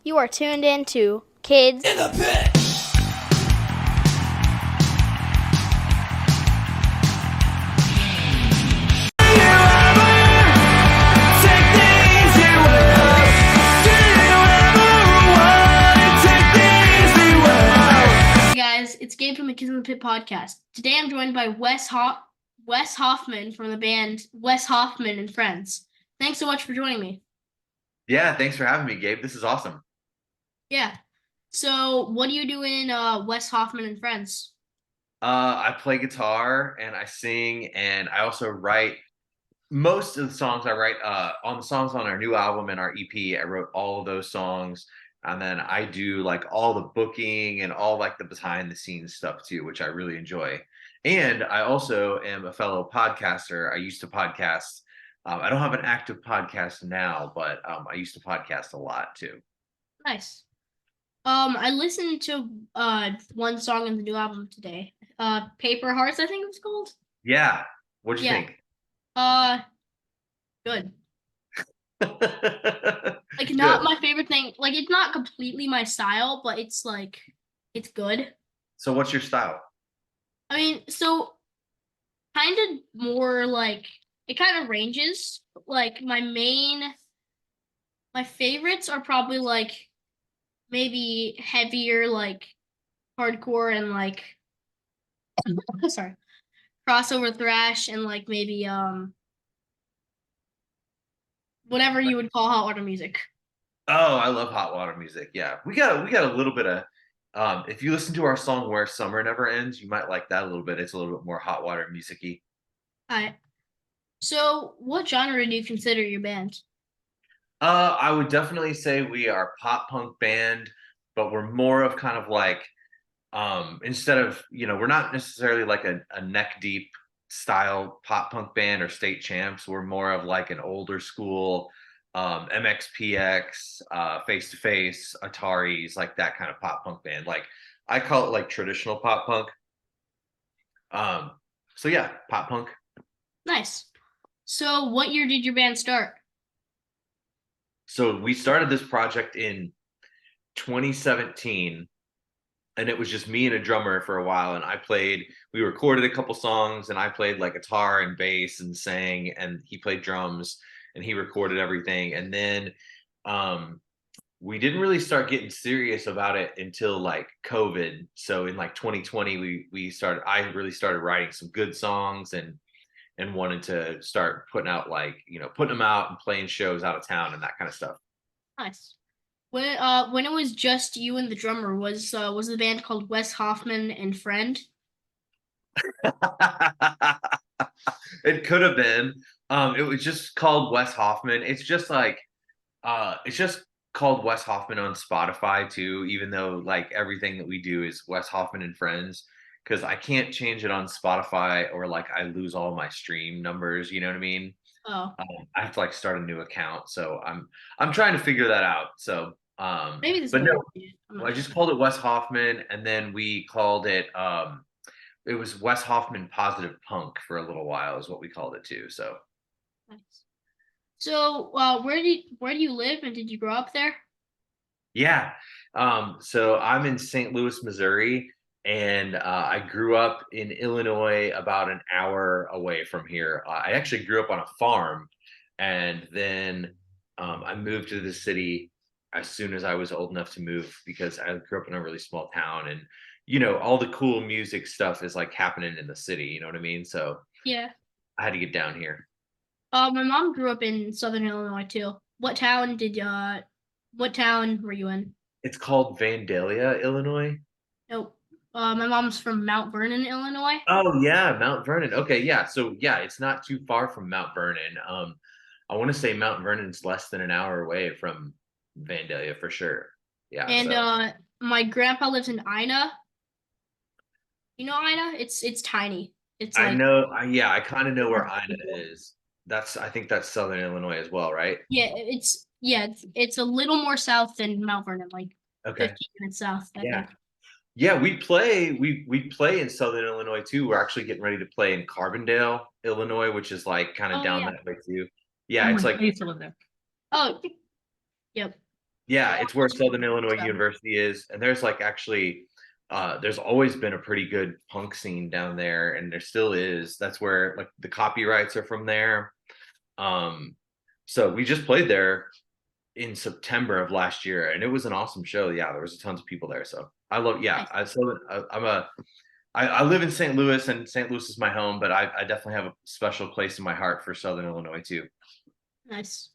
You are tuned in to Kids In the Pit. Hey guys, it's Gabe from the Kids in the Pit podcast. Today I'm joined by Wes Hoffman from the band Wes Hoffman and Friends. Thanks so much for joining me. Yeah, thanks for having me, Gabe. This is awesome. Yeah. So what do you do in Wes Hoffman and Friends? I play guitar and I sing, and I also write most of the songs I write on the songs on our new album and our EP. I wrote all of those songs, and then I do like all the booking and all like the behind the scenes stuff too, which I really enjoy. And I also am a fellow podcaster. I used to podcast. I don't have an active podcast now, but I used to podcast a lot too. Nice. I listened to one song in the new album today. Paper Hearts, I think it was called. Yeah. What'd you Yeah. think? Uh Good. Like not Good. my favorite thing. Like it's not completely my style, but it's good. So what's your style? I mean, so kind of more like it kind of ranges. Like my favorites are probably like maybe heavier like hardcore and like sorry, crossover thrash and like maybe whatever you would call hot water music. Oh, I love hot water music. Yeah. We got a little bit of if you listen to our song Where Summer Never Ends, you might like that a little bit. It's a little bit more hot water musicy. Alright. So what genre do you consider your band? I would definitely say we are a pop punk band, but we're more of kind of like instead of, we're not necessarily like a neck deep style pop punk band or state champs. We're more of like an older school MXPX, Face to Face, Ataris, like that kind of pop punk band. Like I call it like traditional pop punk. Um, so yeah, pop punk. Nice. So what year did your band start? So we started this project in 2017, and it was just me and a drummer for a while. And we recorded a couple songs, and I played like guitar and bass and sang, and he played drums and he recorded everything. And then um, we didn't really start getting serious about it until like COVID. So in like 2020, I really started writing some good songs and wanted to start putting them out and playing shows out of town and that kind of stuff. Nice. When it was just you and the drummer, was the band called Wes Hoffman and Friend? It could have been. It was just called Wes Hoffman. It's just called Wes Hoffman on Spotify too, even though like everything that we do is Wes Hoffman and Friends, because I can't change it on Spotify or like I lose all my stream numbers, you know what I mean? Oh, I have to like start a new account. So I'm trying to figure that out. So maybe this but might no, be it. I'm I not sure. just called it Wes Hoffman, and then we called it was Wes Hoffman Positive Punk for a little while is what we called it too. So Nice. So, where do you live and did you grow up there? yeah. So I'm in St. Louis, Missouri, and I grew up in Illinois about an hour away from here. I actually grew up on a farm, and then I moved to the city as soon as I was old enough to move because I grew up in a really small town, and all the cool music stuff is like happening in the city. You know what I mean? So Yeah. I had to get down here. My mom grew up in Southern Illinois too. What town were you in? It's called Vandalia, Illinois. Nope. My mom's from Mount Vernon, Illinois. Oh yeah, Mount Vernon. Okay, yeah. So yeah, it's not too far from Mount Vernon. I want to say Mount Vernon's less than an hour away from Vandalia for sure. Yeah, And so my grandpa lives in Ina. You know Ina? It's tiny. It's I like know. Yeah, I kind of know where 400 Ina people. is. I think that's Southern Illinois as well, right? It's a little more south than Mount Vernon, like Okay. 15 minutes south, I Yeah. think. Yeah, we play in Southern Illinois too. We're actually getting ready to play in Carbondale, Illinois, which is like kind of Oh down yeah. that way too. Yeah, it's like Oh, yep. Yeah, it's where Southern Illinois So, University is, and there's like actually, there's always been a pretty good punk scene down there, and there still is. That's where like the copyrights are from there. Um, so we just played there in September of last year, and it was an awesome show. Yeah, there was tons of people there. So I love. Yeah, nice. I live in St. Louis, and St. Louis is my home, but I definitely have a special place in my heart for Southern Illinois too. Nice.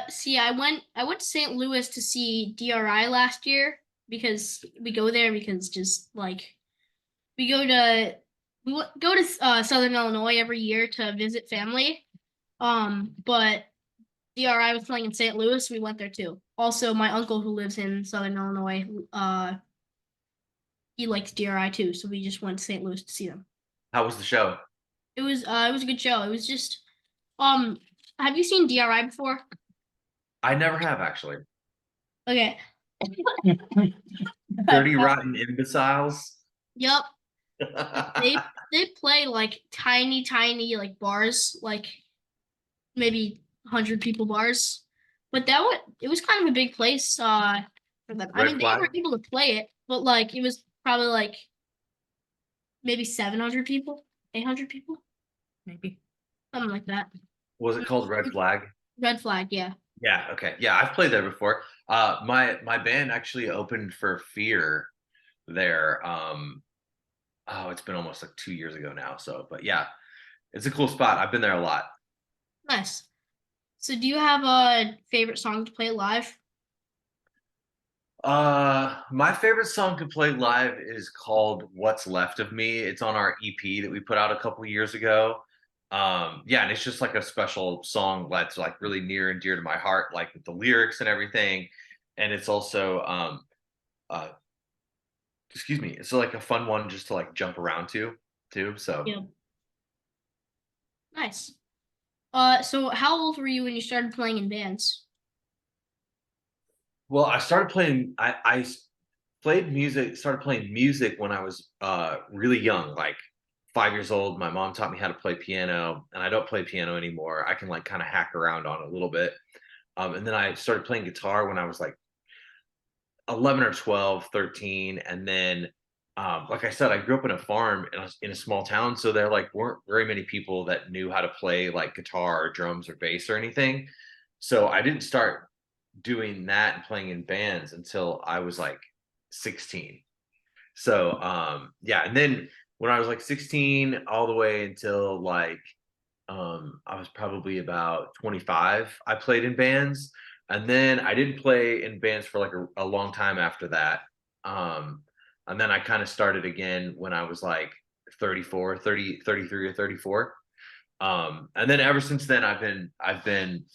See, I went to St. Louis to see DRI last year because we go there because just like we go to go to Southern Illinois every year to visit family. But DRI was playing in St. Louis. We went there too. Also, my uncle who lives in Southern Illinois, he likes DRI too, so we just went to St. Louis to see them. How was the show? It was a good show. It was just um. Have you seen DRI before? I never have actually. Okay. Dirty Rotten Imbeciles. Yep. They play like tiny like bars, like maybe 100 people bars. But it was kind of a big place for them. I Red mean, they Flag. were able to play it, but like it was probably like maybe 700 people, 800 people, maybe something like that. Was it called Red Flag? Red flag, yeah. Yeah, okay. Yeah, I've played there before. My band actually opened for Fear there. Oh, it's been almost like 2 years ago now. So, but yeah, it's a cool spot. I've been there a lot. Nice. So, do you have a favorite song to play live? My favorite song to play live is called What's Left of Me. It's on our EP that we put out a couple years ago. Yeah, and it's just like a special song that's like really near and dear to my heart, like with the lyrics and everything. And it's also uh excuse me, it's like a fun one just to like jump around to too. So Yeah. Nice. So how old were you when you started playing in bands? well, I started playing played music, started playing music when I was really young, like 5 years old. My mom taught me how to play piano, and I don't play piano anymore. I can like kind of hack around on it a little bit. And then I started playing guitar when I was like 11 or 12, 13. And then like I said, I grew up in a farm in a small town, so there like weren't very many people that knew how to play like guitar or drums or bass or anything. So I didn't start doing that and playing in bands until I was like 16. So yeah, and then when I was like 16 all the way until like I was probably about 25, I played in bands. And then I didn't play in bands for like a long time after that. Um and then I kind of started again when I was like 34, 30, 33 or 34. And then ever since then I've been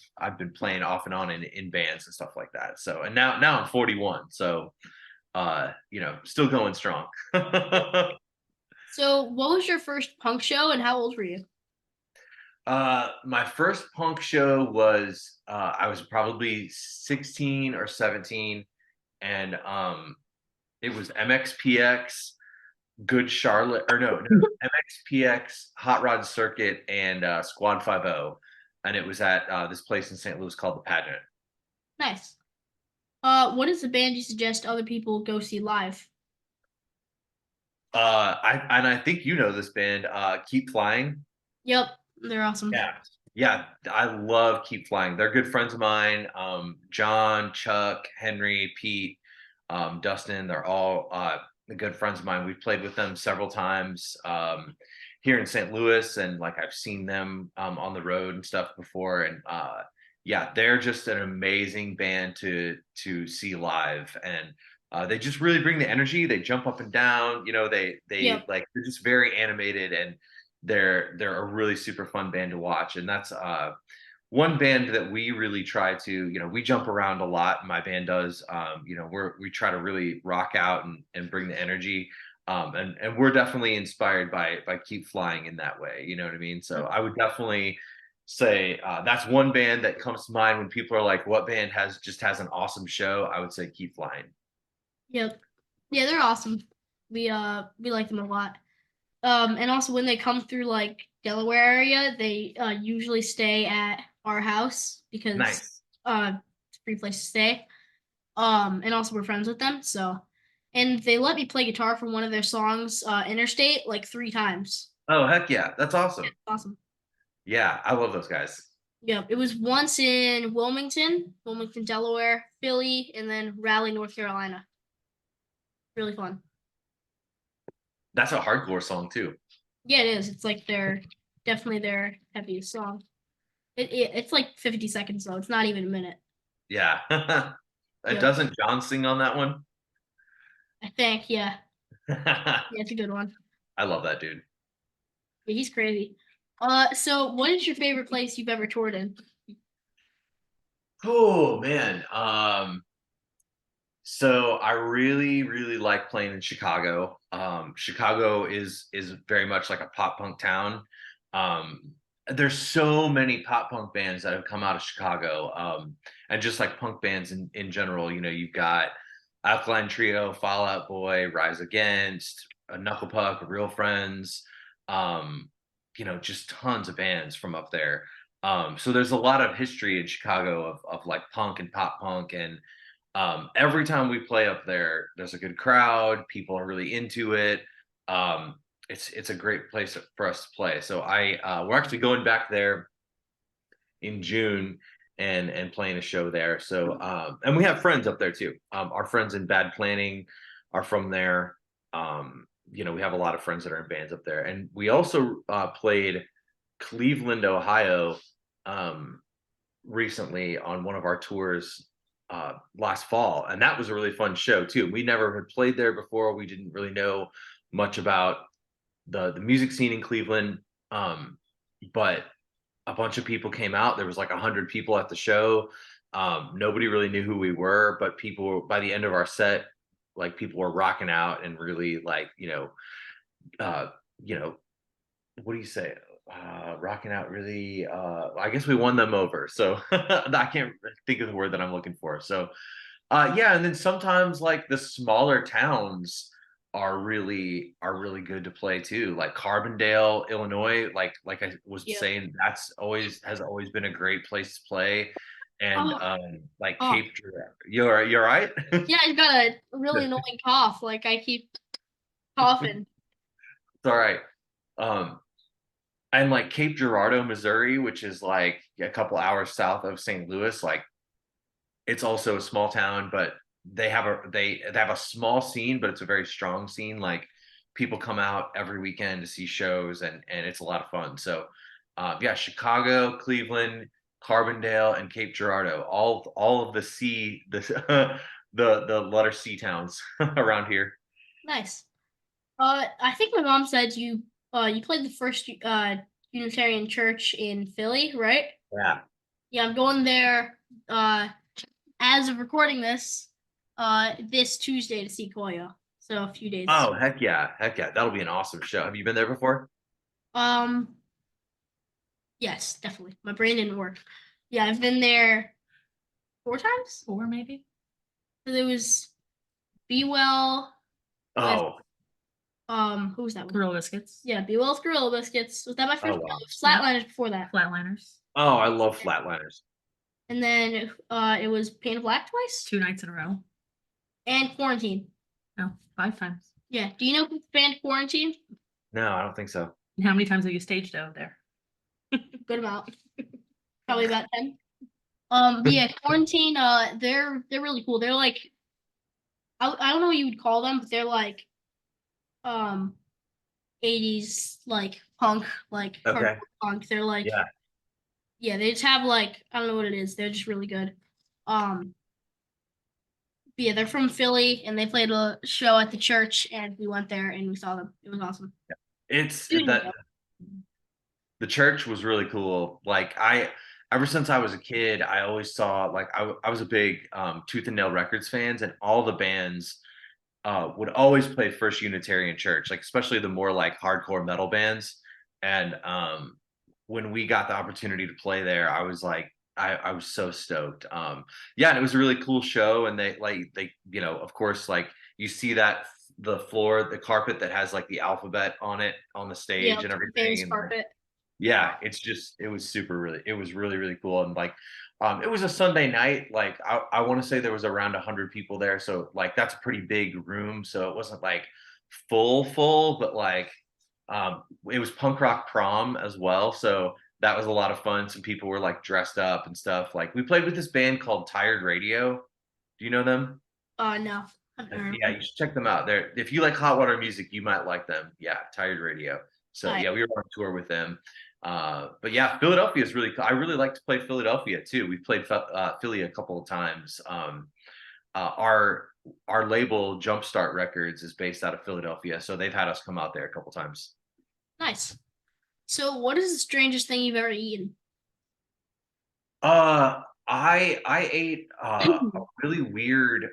playing off and on in bands and stuff like that. So and now I'm 41. So still going strong. So what was your first punk show and how old were you? My first punk show was I was probably 16 or 17, and it was MXPX, Good Charlotte, or no, MXPX, Hot Rod Circuit, and Squad 50, and it was at this place in St. Louis called the Pageant. Nice. What is the band you suggest other people go see live? I think you know this band, Keep Flying. Yep, they're awesome. Yeah. Yeah, I love Keep Flying. They're good friends of mine. John, Chuck, Henry, Pete, Dustin, they're all good friends of mine. We've played with them several times here in St. Louis, and like I've seen them on the road and stuff before. And yeah, they're just an amazing band to see live. And they just really bring the energy. They jump up and down. They Yep. like they're just very animated, and they're a really super fun band to watch. And that's one band that we really try to, we jump around a lot. My band does. We try to really rock out and bring the energy. And we're definitely inspired by Keep Flying in that way. You know what I mean? So I would definitely say that's one band that comes to mind when people are like, "What band has an awesome show?" I would say Keep Flying. Yep. Yeah, they're awesome. We like them a lot. And also when they come through like Delaware area, they usually stay at our house because Nice. it's a free place to stay. And also we're friends with them. So, and they let me play guitar for one of their songs, Interstate, like 3 times. Oh, heck yeah. That's Yeah, awesome. awesome. Yeah, I love those guys. Yep. It was once in Wilmington, Delaware, Philly, and then Raleigh, North Carolina. Really fun. That's a hardcore song too. Yeah, it is. It's like definitely their heaviest song. It's like 50 seconds though. It's not even a minute. Yeah. And Yep. doesn't John sing on that one? I think, yeah. I Yeah, it's a good one. love that dude. Yeah, he's crazy. So what is your favorite place you've ever toured in? Oh man. So I really, really like playing in Chicago. Chicago is very much like a pop punk town. Um, there's so many pop punk bands that have come out of Chicago, and just like punk bands in general. You know, you've got Alkaline Trio, Fall Out Boy, Rise Against, Knuckle Puck, Real Friends. Um, you know, just tons of bands from up there. So there's a lot of history in Chicago of like punk and pop punk and every time we play up there, there's a good crowd. People are really into it. Um, it's a great place for us to play. So we're actually going back there in June and playing a show there. So and we have friends up there too. Our friends in Bad Planning are from there. You know, we have a lot of friends that are in bands up there, and we also played Cleveland, Ohio. Um, Recently on one of our tours last fall, and that was a really fun show too. We never had played there before. We didn't really know much about the music scene in Cleveland, but a bunch of people came out. There was like 100 people at the show. Nobody really knew who we were, but people by the end of our set, like people were rocking out and really like uh, you know what do you say? Rocking out really. I guess we won them over. So I can't think of the word that I'm looking for. So yeah, and then sometimes like the smaller towns are really good to play too. Like Carbondale, Illinois. Like I was Yep. saying, that's always has always been a great place to play. And Oh, like oh. Cape, you're right. Yeah, I've got a really It's annoying cough. Like I keep coughing. all right. Um, and like Cape Girardeau, Missouri, which is like a couple hours south of St. Louis, like it's also a small town, but they have a small scene, but it's a very strong scene. Like people come out every weekend to see shows, and it's a lot of fun. So yeah, Chicago, Cleveland, Carbondale, and Cape Girardeau, all of the C the the letter C towns around here. Nice. I think my mom said you played the first Unitarian church in Philly, right? Yeah. Yeah, I'm going there as of recording this Tuesday to see Koya. So a few days. Oh, heck yeah. Heck yeah. That'll be an awesome show. Have you been there before? Um, yes, definitely. My brain didn't work. Yeah, I've been there 4 times. Four, maybe. So there was Be Well with Oh, who was that one? Gorilla biscuits. Yeah, Be Well with Gorilla Biscuits. Was that my oh first? No, wow. it was Yep. Flatliners before that. Flatliners. Oh, I love Flatliners. And then it was Paint of Black twice 2 nights in a row. and Quarantine. No, 5 times. Yeah. Do you know who the band Quarantine? No, I don't think so. And how many times have you staged out there? Good amount. Probably about 10. But yeah, Quarantine, they're really cool. They're like I don't know what you would call them, but they're like um 80s like punk, like hardcore Okay. punk. They're like Yeah. yeah, they just have like I don't know what it is. They're just really good. Um but yeah, they're from Philly and they played a show at the church and we went there and we saw them. It was awesome. It's You didn't that go. the church was really cool. Like ever since I was a kid, I always saw like I was a big Tooth and Nail Records fans, and all the bands would always play First Unitarian Church, like especially the more like hardcore metal bands. And when we got the opportunity to play there, I was like, I was so stoked. Yeah, and it was a really cool show. And they, of course, like you see that the floor, the carpet that has like the alphabet on it on the Yeah, stage and like the everything. famous And like, carpet. yeah, it was really, really cool. And like It was a Sunday night. Like I want to say there was around 100 people there, so like that's a pretty big room. So it wasn't like full, but like it was punk rock prom as well. So that was a lot of fun. Some people were like dressed up and stuff. Like we played with this band called Tired Radio. Do you know them? No. I've never heard Yeah, of you should check them out. They're if you like hot water music, you might like them. Yeah, Tired Radio. So it. yeah, we were on tour with them. But yeah, Philadelphia is really cool. I really like to play Philadelphia too. We've played Philly a couple of times. Uh, our our label Jumpstart Records is based out of Philadelphia, so they've had us come out there a couple times. Nice. So, what is the strangest thing you've ever eaten? I ate a really weird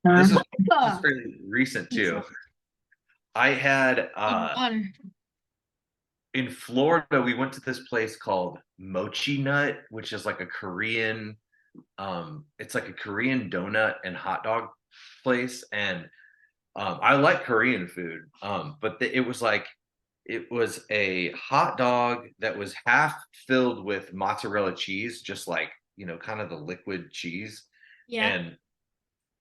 this is Ah, fairly recent too. pizza. I had Water. in Florida, we went to this place called Mochi Nut, which is like a Korean, it's like a Korean donut and hot dog place. And I like Korean food, but it was like, it was a hot dog that was half filled with mozzarella cheese, just like, kind of the liquid cheese. Yeah. And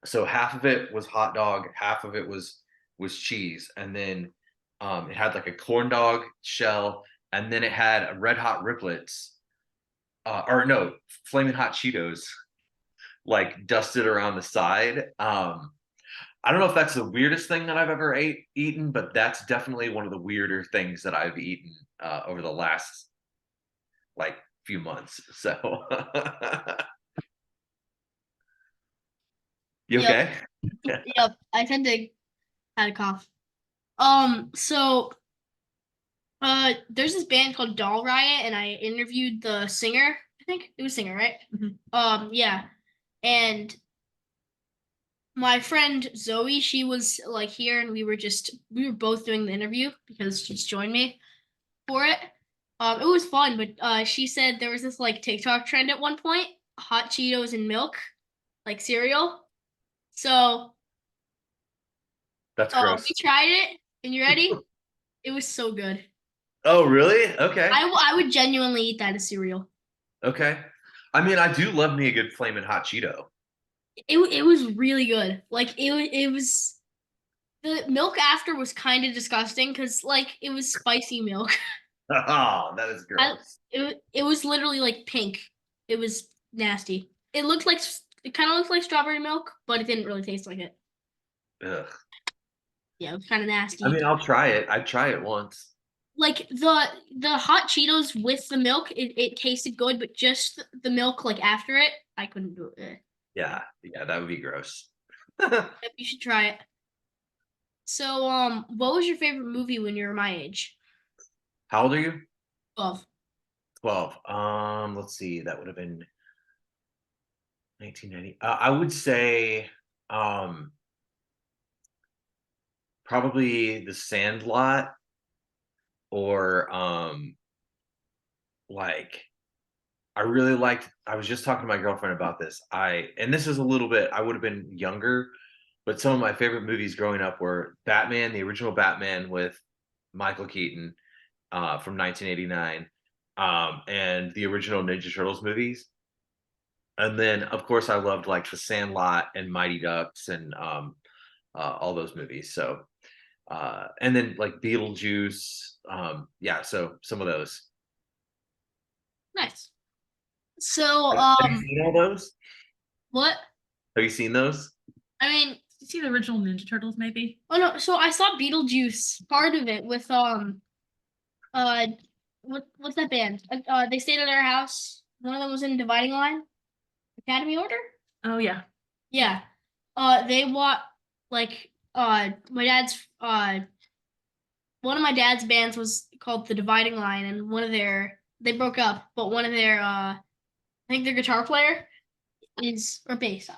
so half of it was hot dog, half of it was cheese, and then it had like a corn dog shell, and then it had red hot riplets, or no, flaming hot Cheetos, like dusted around the side. I don't know if that's the weirdest thing that I've ever eaten, but that's definitely one of the weirder things that I've eaten over the last like few months. So, you Yep. okay? Yep. I tend to have a cough. So there's this band called Doll Riot, and I interviewed the singer. I think it was singer, right? Mhm. Yeah. And my friend Zoe, she was like here, and we were both doing the interview because she just joined me for it. It was fun, but she said there was this like TikTok trend at one point, hot Cheetos and milk, like cereal. So That's we gross. tried it, and you ready? It was so good. Oh, really? Okay. I would genuinely eat that as cereal. Okay. I mean, I do love me a good flaming hot Cheeto. It was really good. Like it was the milk after was kind of disgusting because like it was spicy milk. Oh, that is I, gross. it was literally like pink. It was nasty. It kind of looked like strawberry milk, but it didn't really taste like it. Ugh. Yeah, it was kind of I nasty. mean, I'll try it. I'd try it once. Like the hot Cheetos with the milk, it tasted good, but just the milk like after it, I couldn't do it. Yeah, yeah, that would be gross. Yep, you should try it. So, what was your favorite movie when you were my age? How old are you? 12. 12. Let's see. That would have been 1990. I would say um probably The Sandlot, or like I was just talking to my girlfriend about this. And this is a little bit, I would have been younger, but some of my favorite movies growing up were Batman, the original Batman with Michael Keaton, from 1989, and the original Ninja Turtles movies. And then, of course, I loved like The Sandlot and Mighty Ducks and all those movies. So, and then like Beetlejuice. Yeah, so some of those. Nice. So, Have you seen all those? what? Have you seen those? I mean, Did you see the original Ninja Turtles, maybe? oh no, so I saw Beetlejuice, part of it with uh what's that band? They stayed at our house. One of them was in Dividing Line, Academy Order. Oh, yeah. Yeah. They want like my dad's one of my dad's bands was called the Dividing Line, and they broke up, but one of their I think their guitar player is or bass. I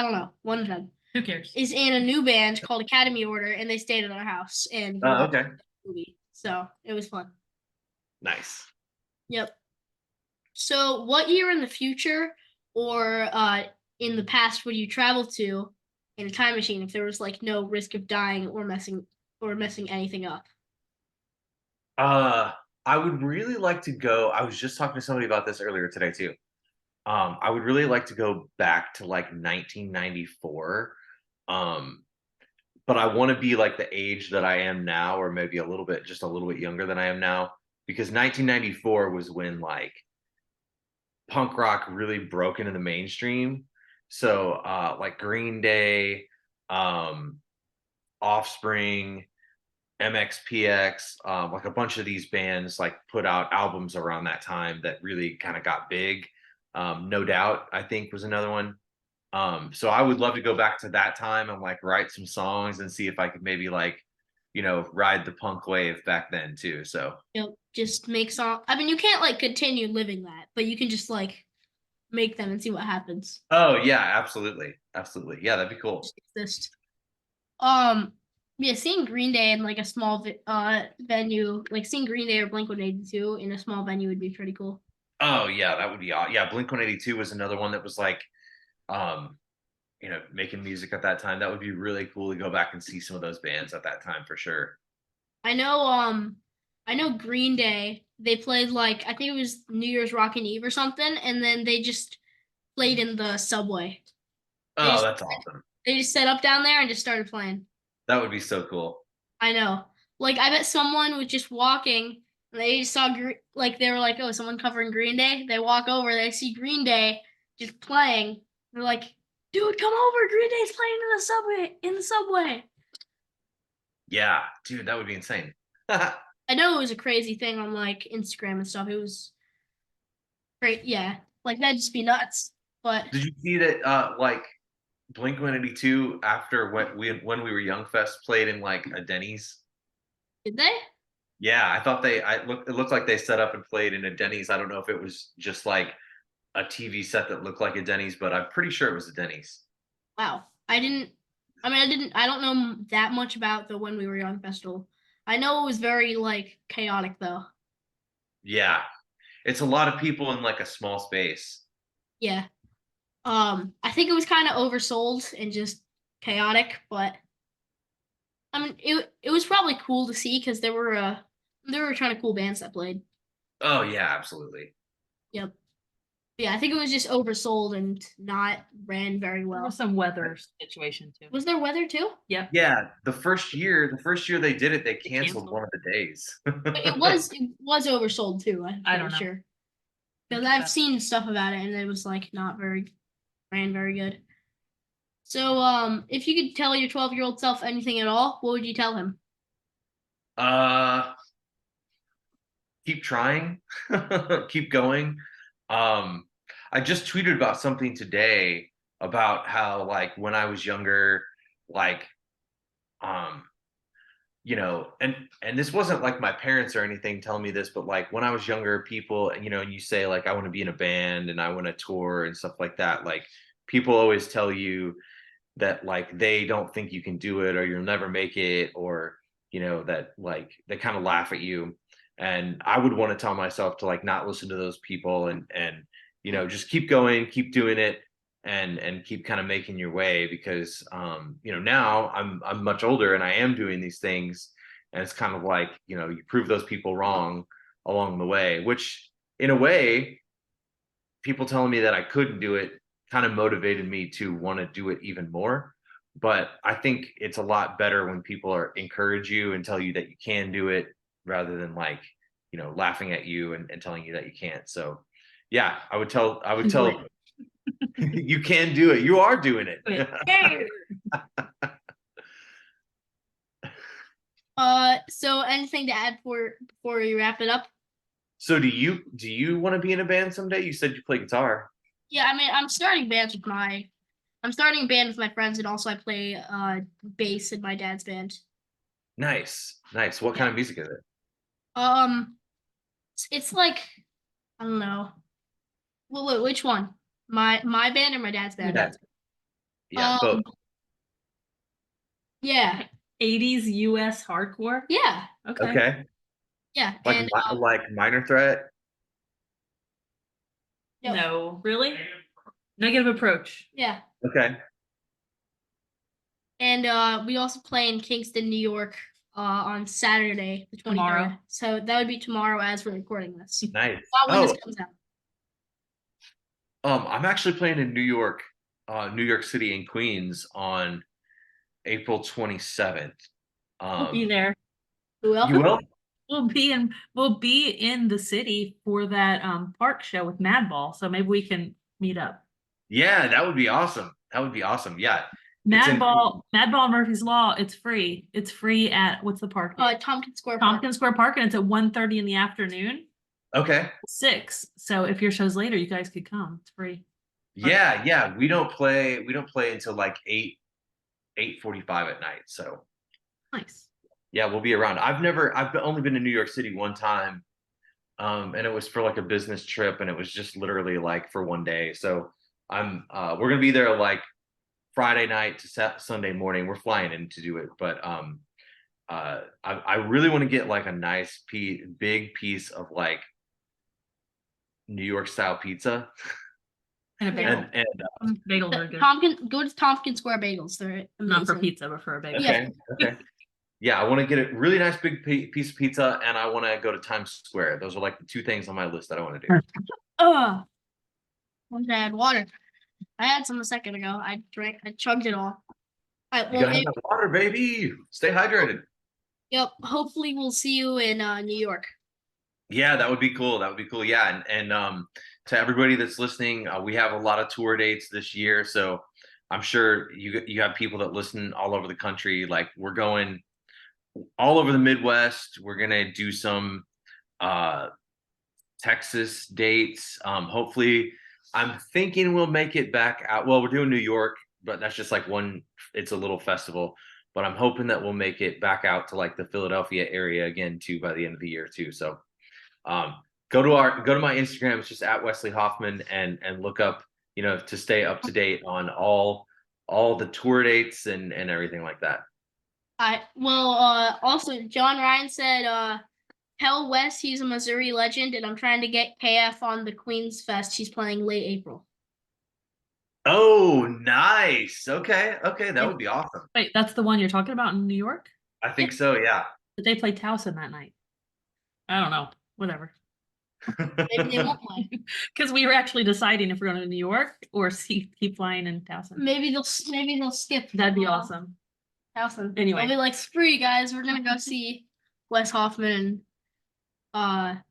don't know. One of them Who cares? is in a new band called Academy Order, and they stayed at our house and Oh, watched okay. the movie. So it was fun. Nice. Yep. So, what year in the future or in the past would you travel to in a time machine if there was like no risk of dying or messing anything up? Uh, I would really like to go. I was just talking to somebody about this earlier today too. I would really like to go back to like 1994. Um, but I want to be like the age that I am now, or maybe just a little bit younger than I am now, because 1994 was when like punk rock really broke into the mainstream. So like Green Day, um, Offspring, MXPX, like a bunch of these bands like put out albums around that time that really kind of got big. No Doubt, I think, was another one. So I would love to go back to that time and like write some songs and see if I could maybe like, ride the punk wave back then too. So Just make song. I mean, you can't like continue living that, but you can just like make them and see what happens. oh yeah, absolutely. Absolutely. Yeah, that'd be cool. Just exist. Um, yeah, seeing Green Day in like a small venue, like seeing Green Day or Blink-182 in a small venue would be pretty cool. Oh yeah, that would be yeah, Blink-182 was another one that was like um making music at that time. That would be really cool to go back and see some of those bands at that time for sure. I know I know Green Day, they played like I think it was New Year's Rockin' Eve or something, and then they just played in the subway. They Oh, just that's awesome. they just set up down there and just started playing. That would be so cool. I know. Like I bet someone was just walking and they saw like they were like, "Oh, someone covering Green Day." They walk over, they see Green Day just playing. They're like, "Dude, come over! Green Day's playing in the subway." In the subway. Yeah, dude, that would be insane. I know it was a crazy thing on like Instagram and stuff. It was great. Yeah, like that'd just be nuts. But Did you see that like Blink-182 after when we were Young Fest played in like a Denny's? did they? Yeah, I thought it looked like they set up and played in a Denny's. I don't know if it was just like a TV set that looked like a Denny's, but I'm pretty sure it was a Denny's. Wow. I didn't. I mean, I didn't. I don't know that much about the When We Were Young festival. I know it was very like chaotic though. Yeah, it's a lot of people in like a small space. Yeah. I think it was kind of oversold and just chaotic, but I mean, it was probably cool to see because there were kind of cool bands that played. Oh yeah, absolutely. Yep. Yeah, I think it was just oversold and not ran very There well. was some weather situation too. Was there weather too? Yep. Yeah, the first year they did it, they They canceled canceled. one of the days. But it was oversold too. I'm I pretty don't know. sure because I've seen stuff about it and it was like not very ran very good. So, if you could tell your 12-year-old self anything at all, what would you tell him? uh Keep trying, keep going. Um, I just tweeted about something today about how like when I was younger, like um, and this wasn't like my parents or anything telling me this, but like when I was younger, people, and you say like I want to be in a band and I want to tour and stuff like that. Like people always tell you that like they don't think you can do it or you'll never make it or that like they kind of laugh at you, and I would want to tell myself to like not listen to those people and just keep going, keep doing it, and keep kind of making your way because now I'm much older and I am doing these things, and it's kind of like you prove those people wrong along the way, which in a way people telling me that I couldn't do it kind of motivated me to want to do it even more. But I think it's a lot better when people are encourage you and tell you that you can do it rather than like, laughing at you and telling you that you can't. So yeah, I would tell you can do it. You are doing it. Yay! So anything to add before we wrap it up? So do you want to be in a band someday? You said you play guitar. Yeah, I mean, I'm starting a band with my friends, and also I play bass in my dad's band. Nice. Nice. What kind Yeah. of music is it? It's like I don't know. Well, wait, which one? My band or my dad's Your band? Yeah. dad's Yeah, both. Um, yeah, 80s US hardcore. yeah, Okay. Okay. yeah, Like and like Minor Threat. no, No, really? Negative approach. yeah, Okay. and we also play in Kingston, New York, on Saturday, the 23rd. Tomorrow. So that would be tomorrow as we're recording this. Nice. Not when this Oh, comes out. I'm actually playing in New York City and Queens on April 27th. We'll be there. Who else? You will? We'll be in the city for that park show with Madball. So maybe we can meet up. Yeah, that would be awesome. That would be awesome. Yeah. It's in Madball and Murphy's Law, it's free. It's free at what's the park? Tompkins Square Park. Tompkins Square Park, and it's at 1:30 in the afternoon. Okay. 6. So if your show's later, you guys could come. It's free. Yeah, yeah. We don't play until like 8:45 at night. So Nice. yeah, we'll be around. I've only been to New York City one time. And it was for like a business trip, and it was just literally like for one day. So we're gonna be there like Friday night to Sunday morning. We're flying in to do it, but I really want to get like a nice big piece of like New York style pizza. And a bagel. And Bagels are good. Go to Tompkins Square Bagels. They're Not for amazing. pizza, but for a bagel. Yeah. okay. Yeah, I want to get a really nice big piece of pizza, and I want to go to Times Square. Those are like the two things on my list that I want to do. I had water. I had some a second ago. I chugged it all. All right, You well, gotta have that water, baby. Stay hydrated. yep. Hopefully, we'll see you in New York. Yeah, that would be cool. That would be cool. Yeah, and to everybody that's listening, we have a lot of tour dates this year, so I'm sure you have people that listen all over the country. Like we're going all over the Midwest. We're gonna do some Texas dates. Hopefully, I'm thinking we'll make it back out. Well, we're doing New York, but that's just like one. It's a little festival, but I'm hoping that we'll make it back out to like the Philadelphia area again too by the end of the year too. So, go to my Instagram. It's just at Wesley Hoffman, and look up, to stay up to date on all the tour dates and everything like that. Also John Ryan said tell Wes he's a Missouri legend, and I'm trying to get KF on the Queens Fest. He's playing late April. Oh, nice. Okay, that would be awesome. Wait, that's the one you're talking about in New York? I think so. Yeah. Did they play Towson that night? I don't know. Whatever. Maybe they won't play. Because we were actually deciding if we're going to New York or keep flying in Towson. Maybe they'll skip. That'd be awesome. Towson. Anyway. They'll be like, screw you guys. We're gonna go see Wes Hoffman and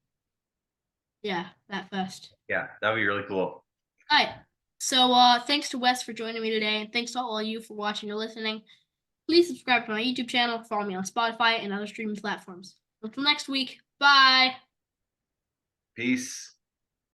that fest. Yeah, that'd be really cool. All right. So thanks to Wes for joining me today, and thanks to all of you for watching or listening. Please subscribe to my YouTube channel, follow me on Spotify and other streaming platforms. Until next week, bye. Peace.